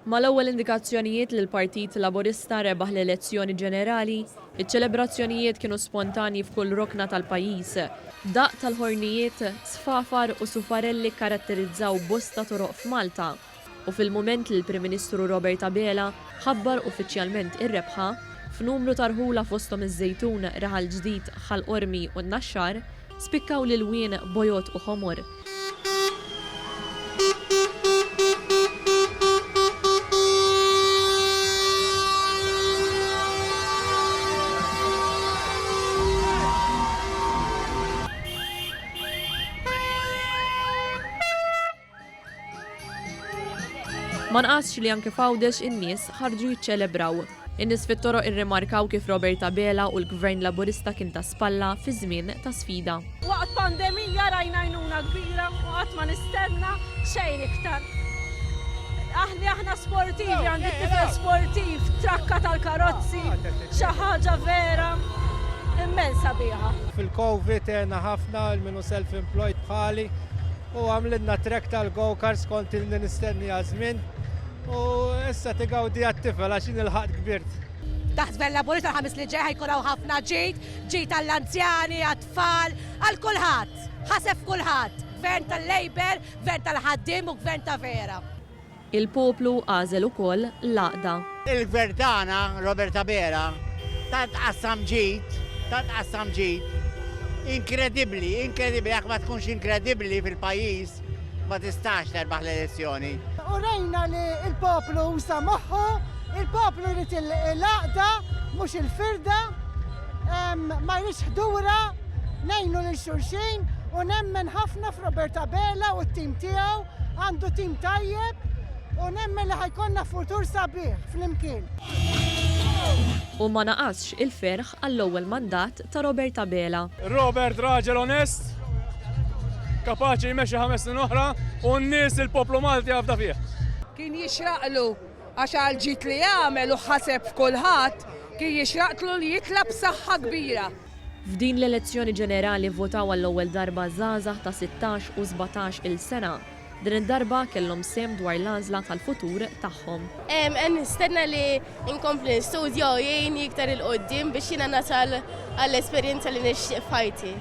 Mal-ewwel indikazzjonijiet li l-Partit Laburista rebaħ l-elezzjoni ġenerali, iċ-ċelebrazzjonijiet kienu spontanji f'kull rokna tal-pajjiż. Daq tal-ħornijiet, sfafar u sufarelli karatterizzaw bosta toroq f'Malta. U fil-mument li l-Prim Ministru Robert Abela ħabbar uffiċjalment ir-rebħa, f'numru tarħula fosthom iż-Żejtun, Raħal Ġdid, Ħal-Qormi u n-Naxxar, spikkaw l-Wien, Bojot u Ħomor. Ma nqasx li anke f'Għawdex in-nies ħarġu jiċċelebraw. In-nies fit-toroq irrimarkaw kif Robert Abela u l-Gvern Laburista kien ta' spalla fi żmien ta' sfida. Waqt pandemija rajna għajnuna kbira u qatt ma nistenna xejn iktar. Aħna sportivi, għandi tifel sportiv, trakka tal-karozzi, xi ħaġa vera immensa biha. Fil-Covid għena ħafna l-minu self-employed bħali u għamlidna trek tal-go-kars kont nistenni għazmin u issa tigawdi għat-tifel għaxin il-ħad kbirt. Taħt Gvern Laburista ħames li ġej ħajkunaw ħafna ġid għall-anzjani, għat-tfal, għal-kulħadd, ħasef kulħadd, Gvern tal-Labor, Gvern tal-ħaddim u Gvern ta' vera. Il-poplu għażel ukoll l-għaqda. Il-Gvern tagħna, Robert Abela, tant qassam ġid, inkredibbli, jekk ma tkunx inkredibbli fil-pajjiż ma tistax terbaħ l-elezzjoni. U rejna li il-poplu usa moħħu, il-poplu rrit il-laqda, mhux il-firda, ma jridx ħdura, nejnu lil xulxin u nemmen ħafna f'Robert Abela u t-tim tiegħu għandu tim tajjeb u nemmen li ħajkonna futur sabiħ fl-imkien. U ma naqasx il-ferħ għall-ewwel mandat ta' Robert Abela. Robert raġel onest, kapaċi jmexxi 5 snin oħra u n-nies il-poplu Malti għafda fih. Kien jixraqlu għax għal-ġit li jagħmel u ħaseb f'kulħadd, kien jixraqlu li jitlab saħħa kbira. F'din l-elezzjoni ġenerali votaw għall-ewwel darba żgħażagħ ta' 16 u 17 il-sena. Din id-darba kellhom sem dwar l-għażla tal-futur tagħhom. Nistenna li inkompli nistudja u jgħin iktar il-qoddim biex jiena nasal għall-esperjenza li nixtieq f'ħajti.